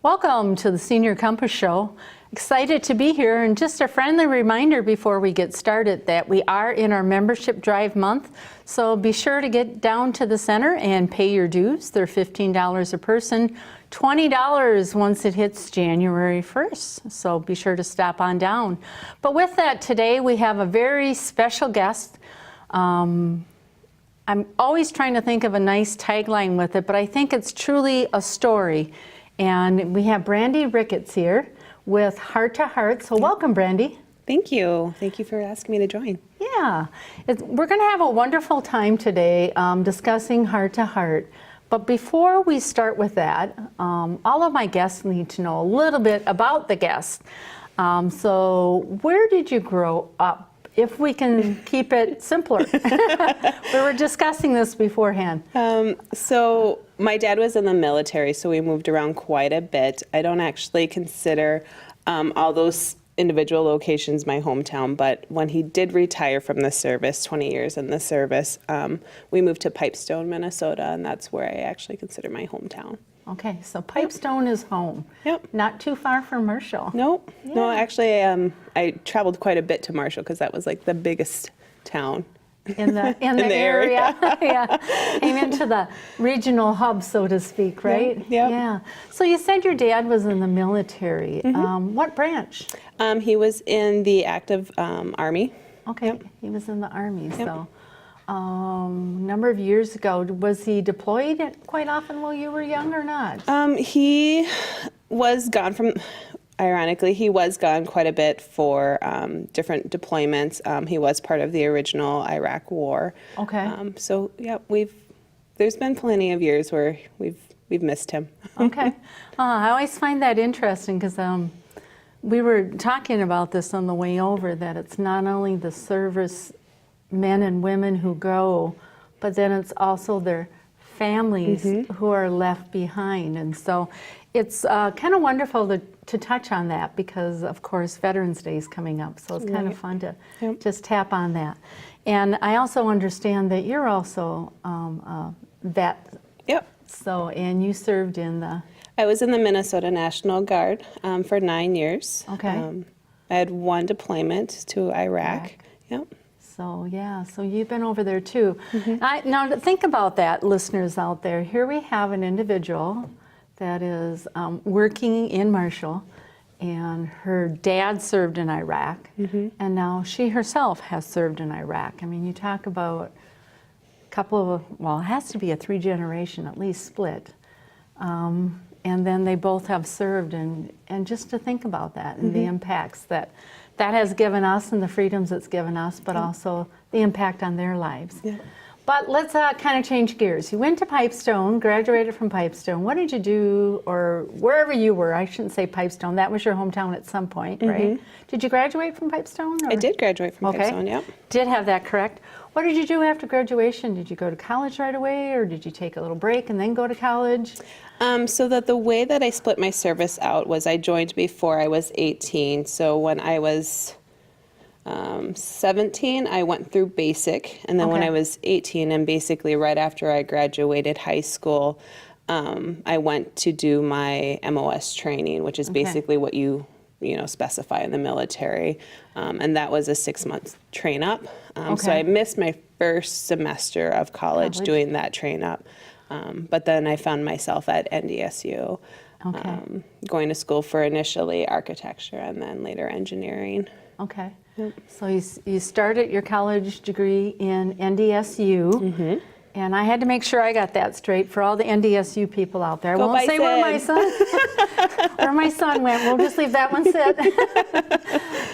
Welcome to the Senior Compass Show. Excited to be here, and just a friendly reminder before we get started that we are in our membership drive month, so be sure to get down to the center and pay your dues. They're $15 a person, $20 once it hits January 1st, so be sure to stop on down. But with that, today we have a very special guest. I'm always trying to think of a nice tagline with it, but I think it's truly a story. And we have Brandy Ricketts here with Heart to Heart. So welcome, Brandy. Thank you. Thank you for asking me to join. Yeah, we're going to have a wonderful time today discussing Heart to Heart. But before we start with that, all of my guests need to know a little bit about the guest. So where did you grow up? If we can keep it simpler. We were discussing this beforehand. So my dad was in the military, so we moved around quite a bit. I don't actually consider all those individual locations my hometown, but when he did retire from the service, 20 years in the service, we moved to Pipestone, Minnesota, and that's where I actually consider my hometown. Okay, so Pipestone is home. Yep. Not too far from Marshall. Nope. Yeah. No, actually, I traveled quite a bit to Marshall because that was like the biggest town in the area. Yeah. Came into the regional hub, so to speak, right? Yep. Yeah. So you said your dad was in the military. What branch? He was in the active Army. Okay, Yep. he was in the Army, Yep. so. Number of years ago, was he deployed quite often while you were young or not? He was gone ironically, he was gone quite a bit for different deployments. He was part of the original Iraq War. Okay. So yeah, there's been plenty of years where we've missed him. Okay. I always find that interesting because we were talking about this on the way over, that it's not only the service men and women who go, but then it's also their families who are left behind. And so it's kind of wonderful to touch on that because, of course, Veterans Day is coming up. So it's kind of fun to just tap on that. And I also understand that you're also a vet. Yep. So, and you served in the... I was in the Minnesota National Guard for 9 years. Okay. I had one deployment to Iraq. Yep. So yeah, so you've been over there too. Now to think about that, listeners out there, here we have an individual that is working in Marshall, and her dad served in Iraq, and now she herself has served in Iraq. I mean, you talk about a couple of, well, it has to be a 3-generation at least split. And then they both have served, and just to think about that and the impacts that has given us and the freedoms it's given us, but also the impact on their lives. Yeah. But let's kind of change gears. You went to Pipestone, graduated from Pipestone. What did you do, or wherever you were? I shouldn't say Pipestone. That was your hometown at some point, right? Did you graduate from Pipestone? Or? I did graduate from Pipestone, yep. Did have that correct. What did you do after graduation? Did you go to college right away, or did you take a little break and then go to college? So that the way that I split my service out was I joined before I was 18. So when I was 17, I went through basic. And then when I was 18, and basically right after I graduated high school, I went to do my MOS training, which is basically what you specify in the military. And that was a 6-month train up. So I missed my first semester of college doing that train up. But then I found myself at NDSU, going to school for initially architecture and then later engineering. Okay. Yep. So you started your college degree in NDSU, and I had to make sure I got that straight for all the NDSU people out there. I won't say where my son went. We'll just leave that one sit.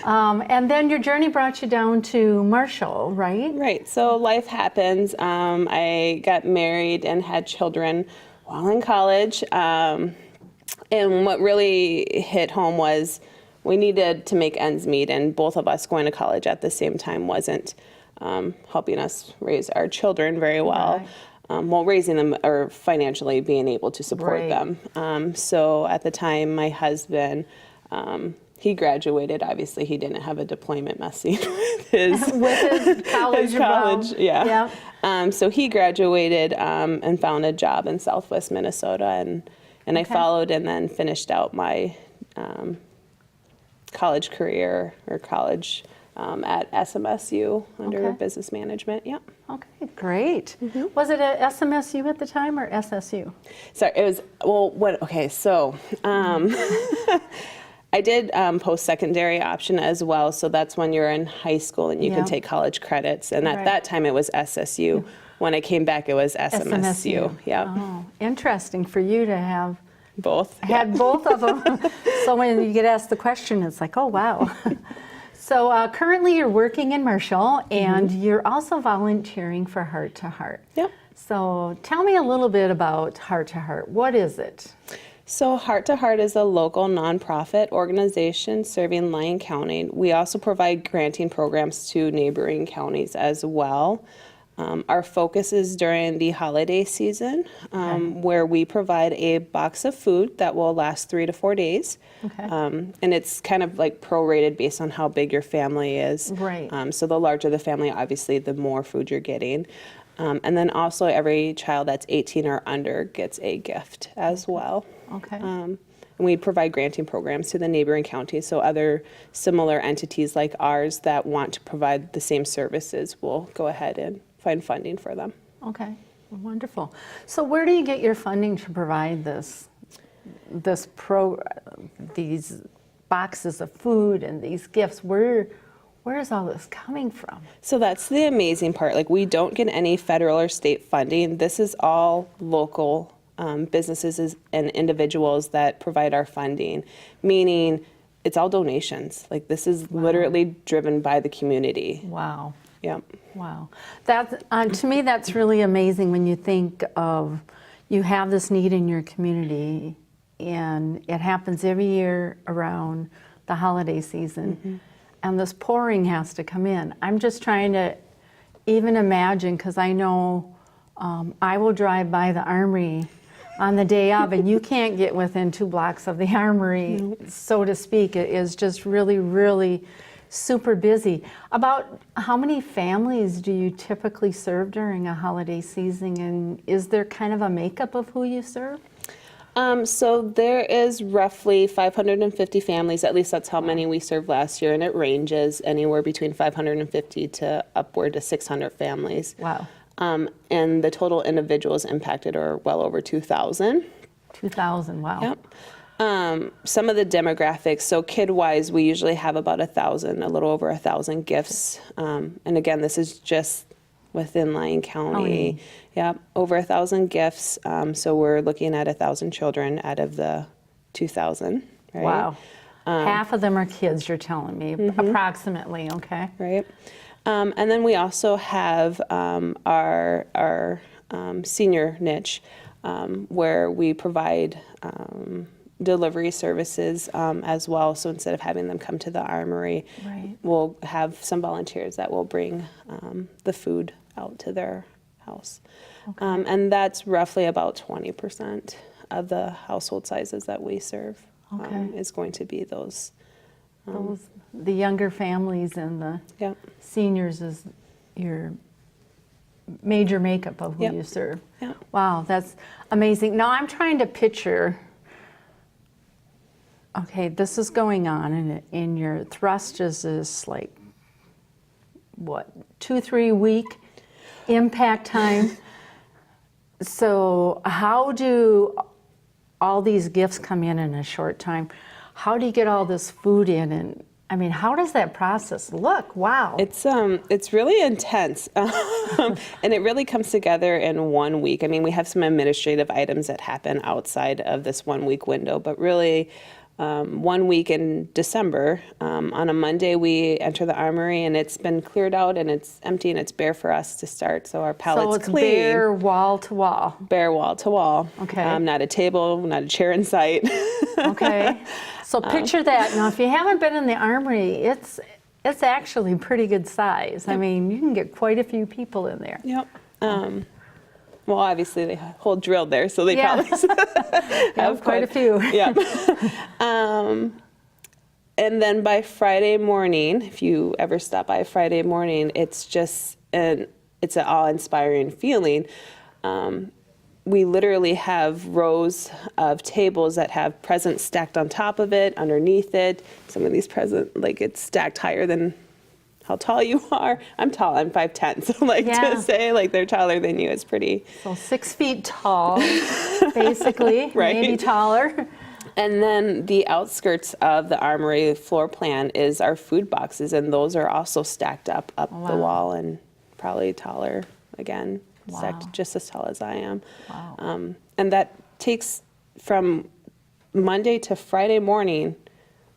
And then your journey brought you down to Marshall, right? Right. So life happens. I got married and had children while in college. And what really hit home was we needed to make ends meet, and both of us going to college at the same time wasn't helping us raise our children very well. Well, raising them or financially being able to support them. So at the time, my husband, he graduated. Obviously, he didn't have a deployment messing with his college. Yeah. So he graduated and found a job in Southwest Minnesota, and And I Okay. followed and then finished out my college career or college at SMSU under Okay. business management. Yep. Okay, great. Was it at SMSU at the time or SSU? Sorry, it was, well, what, okay, so I did post-secondary option as well, so that's when you're in high school and you Yeah. can take college credits. And at Right. that time, it was SSU. When I came back, it was SMSU. Yep, Oh, interesting for you to have both. had both of them. So when you get asked the question, it's like, oh, wow. So currently you're working in Marshall and you're also volunteering for Heart to Heart. Yep. So tell me a little bit about Heart to Heart. What is it? So Heart to Heart is a local nonprofit organization serving Lyon County. We also provide granting programs to neighboring counties as well. Our focus is during the holiday season, where we provide a box of food that will last 3 to 4 days. Okay. And it's kind of like prorated based on how big your family is. Right. So the larger the family, obviously, the more food you're getting. And then also every child that's 18 or under gets a gift as well. Okay. And we provide granting programs to the neighboring counties, so other similar entities like ours that want to provide the same services will go ahead and find funding for them. Okay. Wonderful. So where do you get your funding to provide these boxes of food and these gifts? Where is all this coming from? So that's the amazing part. Like, we don't get any federal or state funding. This is all local businesses and individuals that provide our funding, meaning it's all donations. Like, this is literally driven by the community. Wow. Yep. Wow. That's, to me, that's really amazing when you think of you have this need in your community and it happens every year around the holiday season and this pouring has to come in. I'm just trying to even imagine, because I know I will drive by the armory on the day of and you can't get within 2 blocks of the armory, so to speak. It is just really, really super busy. About how many families do you typically serve during a holiday season, and is there kind of a makeup of who you serve? So there is roughly 550 families, at least that's how many we served last year, and it ranges anywhere between 550 to upward to 600 families. Wow. And the total individuals impacted are well over 2,000. 2,000, wow. Yep. Some of the demographics, so kid-wise, we usually have about 1,000, a little over 1,000 gifts. And again, this is just within Lyon County. Yep, over 1,000 gifts. So we're looking at 1,000 children out of the 2,000. Right? Wow. Half of them are kids, you're telling me, approximately, okay? Right. And then we also have our senior niche, where we provide delivery services as well. So instead of having them come to the armory, Right. we'll have some volunteers that will bring the food out to their house. And that's roughly about 20% of the household sizes that we serve is going to be those. The younger families and the Yep. seniors is your major makeup of who Yep. you serve. Yep. Wow, that's amazing. Now I'm trying to picture, okay, this is going on and in your thrust is this like, what, 2-3 week impact time? So how do all these gifts come in a short time? How do you get all this food in? And I mean, how does that process look? Wow. It's really intense, and it really comes together in 1 week. I mean, we have some administrative items that happen outside of this 1 week window, but really 1 week in December, on a Monday, we enter the armory and it's been cleared out and it's empty and it's bare for us to start. So our pallet's so it's clean. bare wall to wall. Bare wall to wall. Okay. Not a table, not a chair in sight. Okay. So picture that. Now, if you haven't been in the armory, it's actually pretty good size. I mean, you can get quite a few people in there. Yep. Well, obviously they hold drilled there, so they probably have quite a few. Yeah. And then by Friday morning, if you ever stop by Friday morning, it's just it's an awe-inspiring feeling. we literally have rows of tables that have presents stacked on top of it, underneath it. Some of these presents, like it's stacked higher than how tall you are. I'm tall, I'm 5'10", so like Yeah. to say like they're taller than you is pretty. So 6 feet tall, basically, Right. maybe taller. And then the outskirts of the armory floor plan is our food boxes, and those are also stacked up the Wow. wall and probably taller again, Wow. stacked just as tall as I am. Wow. And that takes from Monday to Friday morning,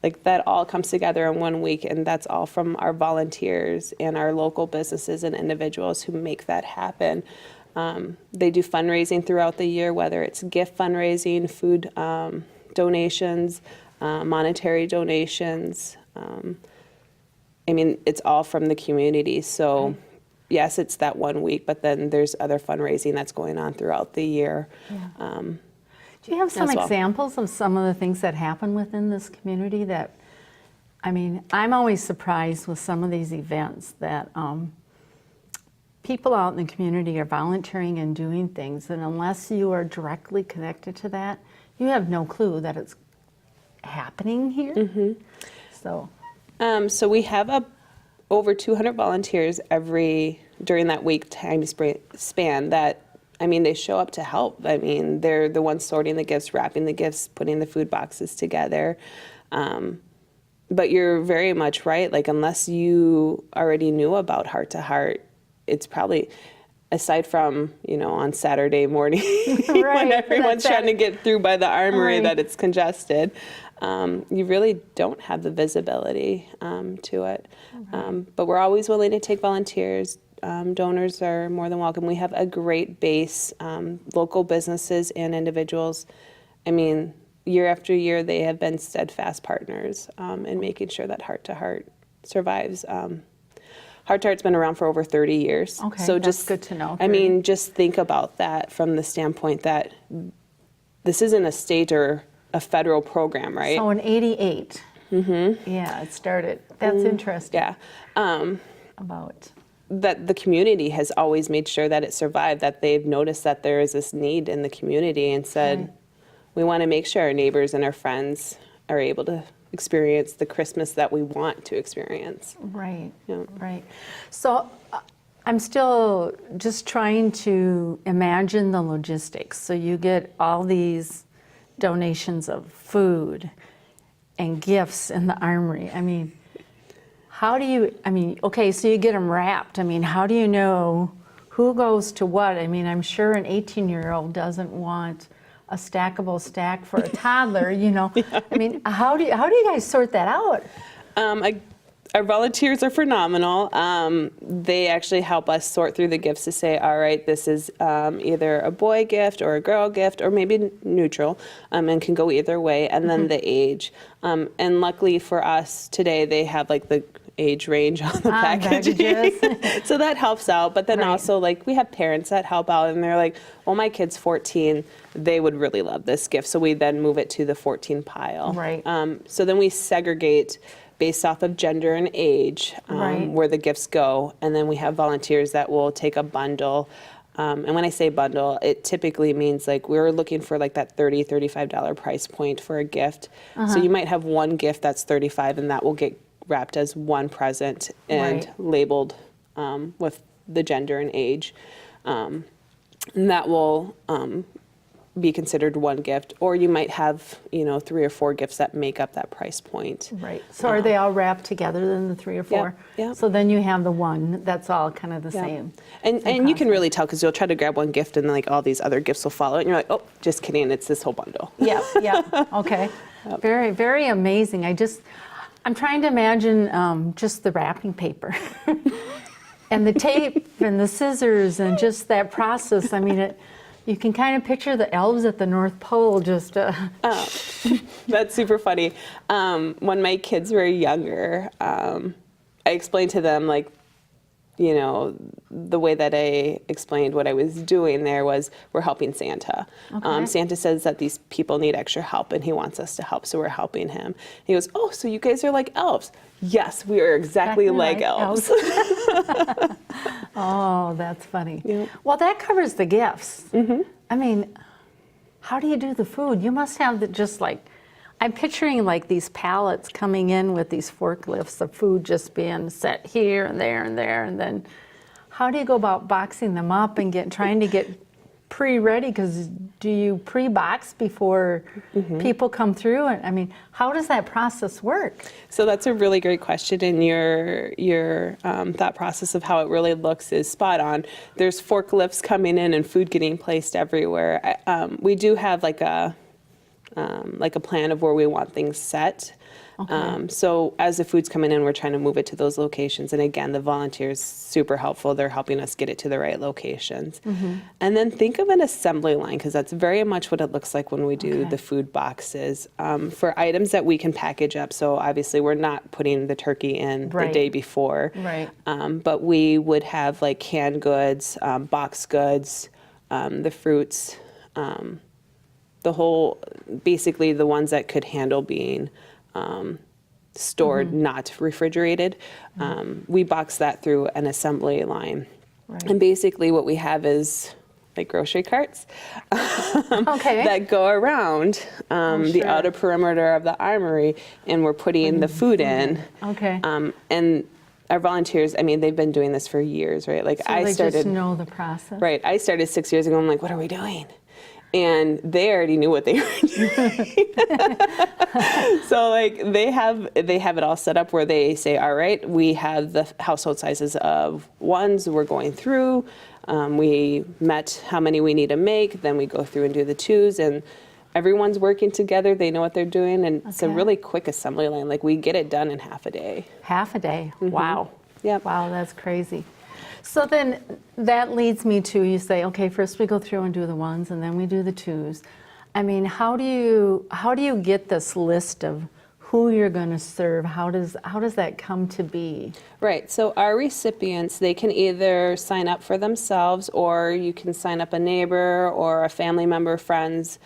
like that all comes together in 1 week, and that's all from our volunteers and our local businesses and individuals who make that happen. They do fundraising throughout the year, whether it's gift fundraising, food donations, monetary donations. I mean, it's all from the community. So, yes, it's that 1 week, but then there's other fundraising that's going on throughout the year. Do you have some as well. examples of some of the things that happen within this community that, I mean, I'm always surprised with some of these events that people out in the community are volunteering and doing things, and unless you are directly connected to that, you have no clue that it's happening here. So, So we have over 200 volunteers during that week time span that, I mean, they show up to help. I mean, they're the ones sorting the gifts, wrapping the gifts, putting the food boxes together. But you're very much right. Like, unless you already knew about Heart to Heart, it's probably, aside from, on Saturday morning Right, when everyone's that's trying to get through by the armory Right. that it's congested, you really don't have the visibility to it. But we're always willing to take volunteers. Donors are more than welcome. We have a great base, local businesses and individuals. I mean, year after year, they have been steadfast partners in making sure that Heart to Heart survives. Heart to Heart's been around for over 30 years. Okay, so that's just good to know. I mean, just think about that from the standpoint that this isn't a state or a federal program, right? so in '88, yeah, it started. That's interesting. Yeah. About That the community has always made sure that it survived, that they've noticed that there is this need in the community and said, Right. we want to make sure our neighbors and our friends are able to experience the Christmas that we want to experience. right, Yeah. right. So I'm still just trying to imagine the logistics. So you get all these donations of food and gifts in the armory. I mean, how do you, okay, so you get them wrapped. I mean, how do you know who goes to what? I mean, I'm sure an 18-year-old doesn't want a stackable stack for a toddler, Yeah. I mean, how do you guys sort that out? Our volunteers are phenomenal. They actually help us sort through the gifts to say, all right, this is either a boy gift or a girl gift, or maybe neutral, and can go either way, and then the age. And luckily for us today, they have like the age range on the packaging. Packages. So that helps out. But then Right. also, like, we have parents that help out, and they're like, well, my kid's 14. They would really love this gift. So we then move it to the 14 pile. Right. So then we segregate based off of gender and age Right. where the gifts go. And then we have volunteers that will take a bundle. And when I say bundle, it typically means like we're looking for like that $30, $35 price point for a gift. So you might have one gift that's $35, and that will get wrapped as one present and Right. labeled with the gender and age. And that will be considered one gift. Or you might have, 3 or 4 gifts that make up that price point. Right. So are they all wrapped together, then the 3 or 4? yeah. So then you have the one that's all kind of the Yeah. same. And you can really tell because you'll try to grab one gift and then like all these other gifts will follow it. And you're like, oh, just kidding. It's this whole bundle. Yeah, yeah, okay. Very, very amazing. I'm trying to imagine just the wrapping paper and the tape and the scissors and just that process. I mean, you can kind of picture the elves at the North Pole just. That's super funny. When my kids were younger, I explained to them like, the way that I explained what I was doing there was we're helping Santa. Okay. Santa says that these people need extra help and he wants us to help, so we're helping him. He goes, oh, so you guys are like elves. Yes, we are exactly like elves. Oh, that's funny. Yep. Well, that covers the gifts. I mean, how do you do the food? You must have just like, I'm picturing like these pallets coming in with these forklifts of food just being set here and there and there, and then how do you go about boxing them up and trying to get pre-ready? Because do you pre-box before people come through? And I mean, how does that process work? So that's a really great question, and your thought process of how it really looks is spot on. There's forklifts coming in and food getting placed everywhere. We do have like a plan of where we want things set. Okay. So as the food's coming in, we're trying to move it to those locations. And again, the volunteers, super helpful. They're helping us get it to the right locations. And then think of an assembly line, because that's very much what it looks like when we do the food boxes. For items that we can package up, so obviously we're not putting the turkey in the day before. Right. But we would have like canned goods, box goods, the fruits, the whole, basically the ones that could handle being stored, not refrigerated. We box that through an assembly line. Right. And basically what we have is like grocery carts that go around the outer perimeter of the armory, and we're putting the food in. Okay. And our volunteers, I mean, they've been doing this for years, right? Like So they just know the process. Right. I started 6 years ago. I'm like, what are we doing? And they already knew what they were doing. So like they have it all set up where they say, all right, we have the household sizes of ones we're going through. We met how many we need to make. Then we go through and do the twos, and everyone's working together. They know what they're doing, and it's a really quick assembly line. Like we get it done in half a day. Half a day. Wow. Yep. Wow, that's crazy. So then that leads me to, you say, okay, first we go through and do the ones, and then we do the twos. I mean, how do you get this list of who you're going to serve? How does that come to be? Right. So our recipients, they can either sign up for themselves, or you can sign up a neighbor or a family member, friends,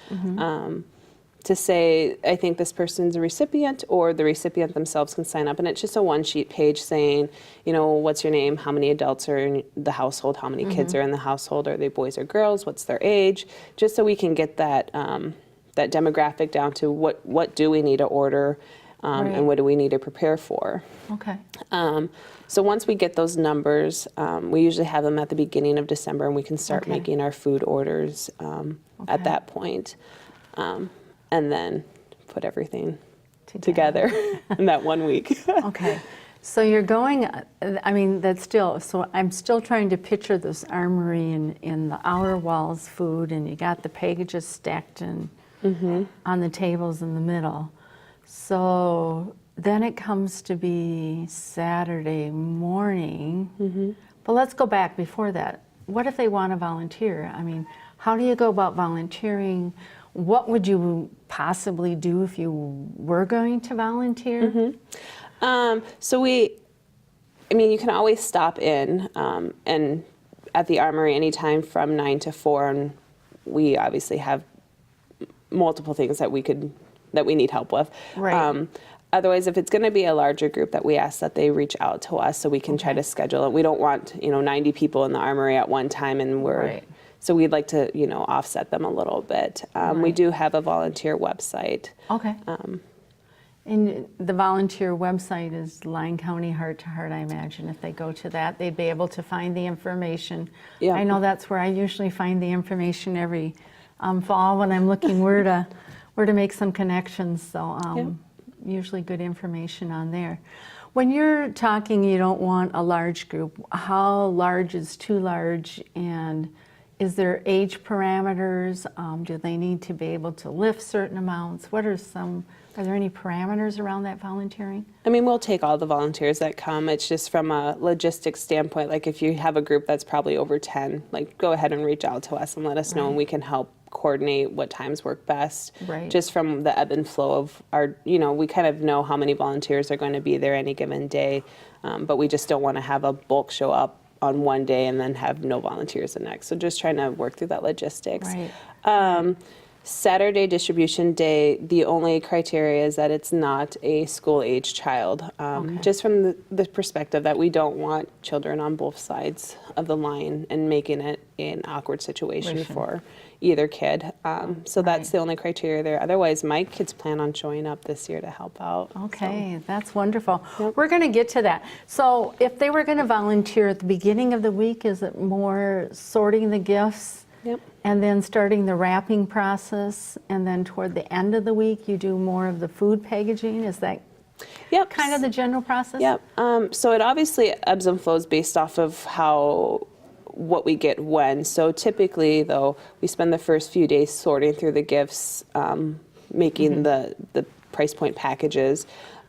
to say, I think this person's a recipient, or the recipient themselves can sign up. And it's just a one-sheet page saying, you know, what's your name, how many adults are in the household, how many kids are in the household, are they boys or girls, what's their age, just so we can get that that demographic down to what do we need to order, and what do we need to prepare for. Okay. So once we get those numbers, we usually have them at the beginning of December, and we can start making our food orders at that point. And then put everything together in that 1 week. Okay. So you're going, I mean, so I'm still trying to picture this armory in the outer walls food, and you got the packages stacked on the tables in the middle. So then it comes to be Saturday morning. But let's go back before that. What if they want to volunteer? I mean, how do you go about volunteering? What would you possibly do if you were going to volunteer? So you can always stop in and at the armory anytime from 9 to 4, and we obviously have multiple things that we need help with. Right. Otherwise, if it's going to be a larger group, that we ask that they reach out to us so we can try to schedule it. We don't want 90 people in the armory at one time, and so we'd like to, offset them a little bit. We do have a volunteer website. Okay. And the volunteer website is Lyon County Heart to Heart, I imagine. If they go to that, they'd be able to find the information. Yeah. I know that's where I usually find the information every fall when I'm looking where to make some connections. So usually good information on there. When you're talking, you don't want a large group. How large is too large, and is there age parameters? Do they need to be able to lift certain amounts? Are there any parameters around that volunteering? I mean, we'll take all the volunteers that come. It's just from a logistics standpoint, like if you have a group that's probably over 10, like go ahead and reach out to us and let us know, and we can help coordinate what times work best. Right. Just from the ebb and flow of our, we kind of know how many volunteers are going to be there any given day, but we just don't want to have a bulk show up on one day and then have no volunteers the next. So just trying to work through that logistics. Right. Saturday distribution day, the only criteria is that it's not a school-age child, just from the perspective that we don't want children on both sides of the line and making it an awkward situation for either kid. So that's the only criteria there. Otherwise, my kids plan on showing up this year to help out. Okay, that's wonderful. We're going to get to that. So if they were going to volunteer at the beginning of the week, is it more sorting the gifts? Yep. And then starting the wrapping process, and then toward the end of the week, you do more of the food packaging? Is that kind of the general process? Yep. So it obviously ebbs and flows based off of what we get when. So typically, though, we spend the first few days sorting through the gifts, making the price point packages,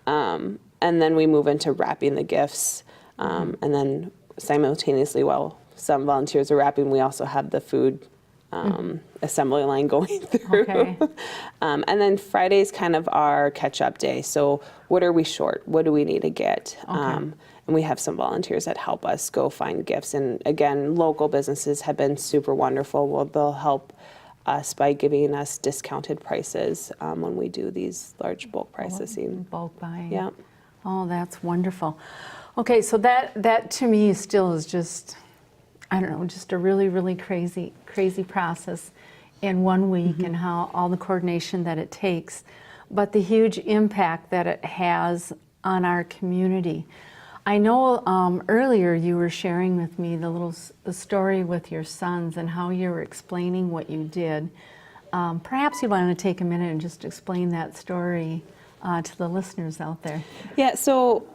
and then we move into wrapping the gifts, and then simultaneously, while some volunteers are wrapping, we also have the food assembly line going through. Okay. And then Friday's kind of our catch-up day. So what are we short? What do we need to get? And we have some volunteers that help us go find gifts. And again, local businesses have been super wonderful. Well, they'll help us by giving us discounted prices when we do these large bulk processing. Bulk buying. Yeah. Oh, that's wonderful. Okay, so that to me still is just, I don't know, just a really, really crazy process in 1 week, and how all the coordination that it takes, but the huge impact that it has on our community. I know earlier you were sharing with me the story with your sons and how you were explaining what you did. Perhaps you want to take a minute and just explain that story to the listeners out there. Yeah, so,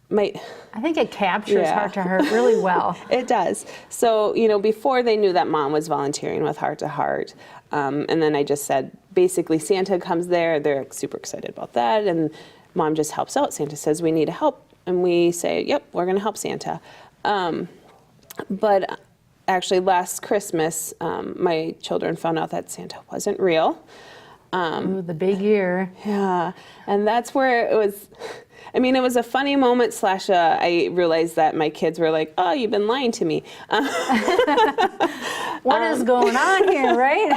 when I think it captures Heart to Heart really well. It does. So, before they knew that Mom was volunteering with Heart to Heart, and then I just said, basically, Santa comes there, they're super excited about that, and Mom just helps out. Santa says, we need help, and we say, yep, we're going to help Santa. But actually, last Christmas, my children found out that Santa wasn't real. Ooh, the big year. Yeah, and that's where it was... it was a funny moment / I realized that my kids were like, oh, you've been lying to me. What is going on here, right?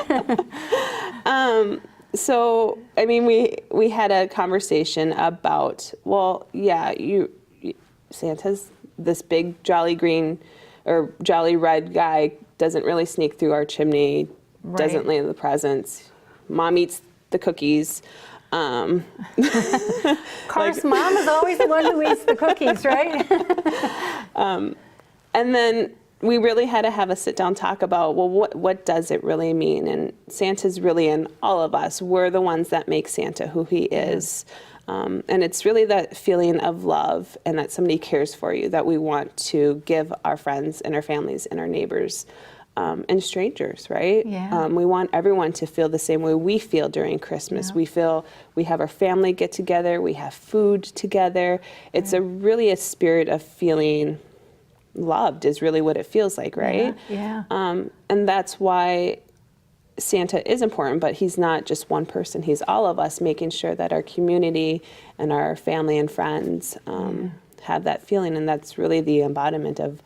So, we had a conversation about, well, yeah, Santa's this big jolly green or jolly red guy, doesn't really sneak through our chimney, doesn't lay the presents. Mom eats the cookies. Of course, Mom is always the one who eats the cookies, right? And then we really had to have a sit-down talk about, well, what does it really mean? And Santa's really in all of us. We're the ones that make Santa who he is. And it's really that feeling of love and that somebody cares for you that we want to give our friends and our families and our neighbors. And strangers, right? Yeah. We want everyone to feel the same way we feel during Christmas. Yeah. We feel we have our family get together, we have food together. It's really a spirit of feeling loved is really what it feels like, right? Yeah. And that's why Santa is important, but he's not just one person. He's all of us, making sure that our community and our family and friends have that feeling. And that's really the embodiment of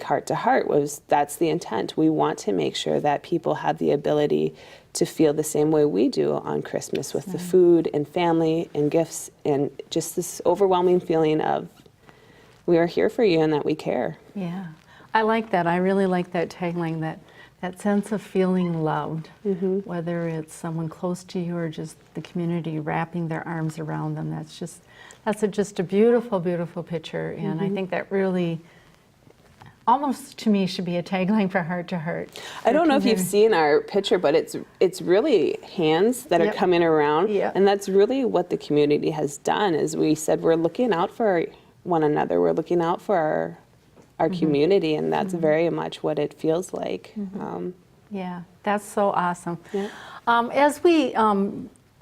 Heart to Heart that's the intent. We want to make sure that people have the ability to feel the same way we do on Christmas with the food and family and gifts and just this overwhelming feeling of we are here for you and that we care. Yeah, I like that. I really like that tagline, that sense of feeling loved, whether it's someone close to you or just the community wrapping their arms around them. That's just a beautiful, beautiful picture, and I think that really almost to me should be a tagline for Heart to Heart. I don't know if you've seen our picture, but it's really hands that are coming around, and that's really what the community has done. Is we said we're looking out for one another, we're looking out for our community, and that's very much what it feels like. Yeah, that's so awesome. Yeah. As we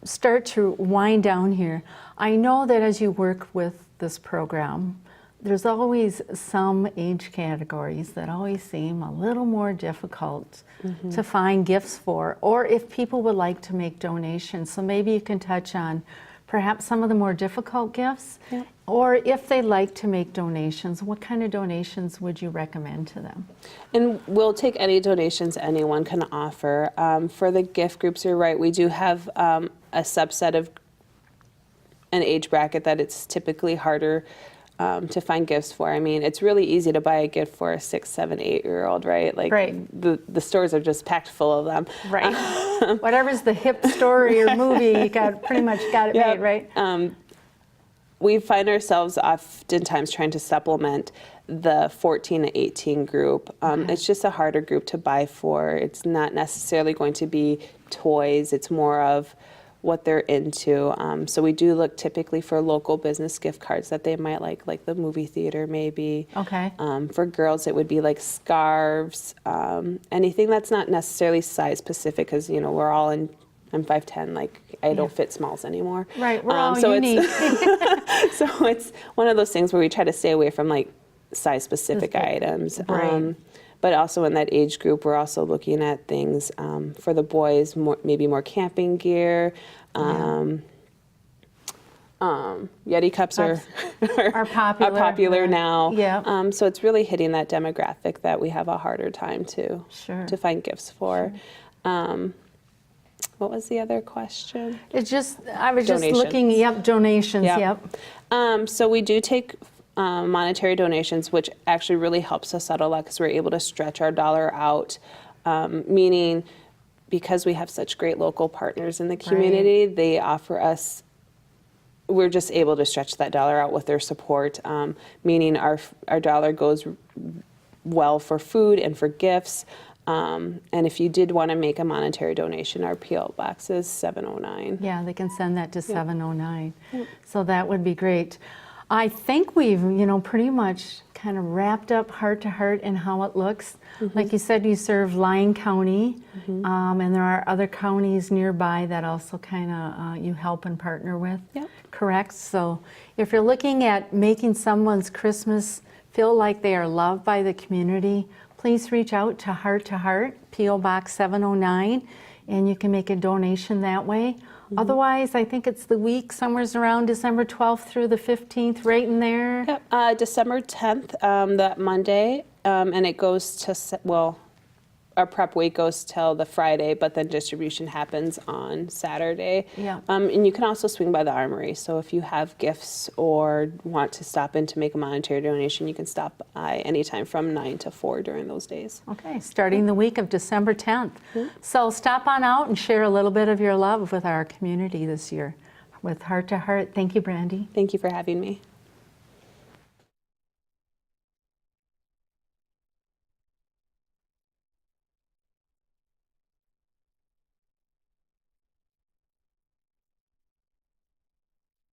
start to wind down here, I know that as you work with this program, there's always some age categories that always seem a little more difficult to find gifts for, or if people would like to make donations. So maybe you can touch on perhaps some of the more difficult gifts Or if they like to make donations, what kind of donations would you recommend to them? And we'll take any donations anyone can offer. For the gift groups, you're right, we do have a subset of an age bracket that it's typically harder to find gifts for. I mean, it's really easy to buy a gift for a 6, 7, 8-year-old, right? Like the stores are just packed full of them. Right. Whatever's the hip story or movie, you pretty much got it made, right? We find ourselves oftentimes trying to supplement the 14 to 18 group. It's just a harder group to buy for. It's not necessarily going to be toys. It's more of what they're into. So we do look typically for local business gift cards that they might like the movie theater maybe. Okay. For girls, it would be like scarves, anything that's not necessarily size specific, because we're all in. I'm 5'10", like I don't fit smalls anymore. Right, we're all unique. So it's one of those things where we try to stay away from like size specific items. Right. But also in that age group, we're also looking at things for the boys, maybe more camping gear. Yeti cups are popular, now. Yeah. So it's really hitting that demographic that we have a harder time to find gifts for. Sure. What was the other question? I was just looking, donations, yep. So we do take monetary donations, which actually really helps us out a lot because we're able to stretch our dollar out, meaning because we have such great local partners in the community, they offer us, we're just able to stretch that dollar out with their support, meaning our dollar goes well for food and for gifts. And if you did want to make a monetary donation, our P.O. box is 709. Yeah, they can send that to 709. So that would be great. I think we've, pretty much kind of wrapped up Heart to Heart and how it looks. Like you said, you serve Lyon County, and there are other counties nearby that also kind of you help and partner with. Yep. Correct? So if you're looking at making someone's Christmas feel like they are loved by the community, please reach out to Heart, P.O. Box 709, and you can make a donation that way. Otherwise, I think it's the week, somewhere around December 12th through the 15th, right in there. Yep, December 10th, that Monday, and it goes to, our prep week goes till the Friday, but then distribution happens on Saturday. Yeah. And you can also swing by the Armory. So if you have gifts or want to stop in to make a monetary donation, you can stop by anytime from 9 to 4 during those days. Okay, starting the week of December 10th. So stop on out and share a little bit of your love with our community this year with Heart to Heart. Thank you, Brandy. Thank you for having me.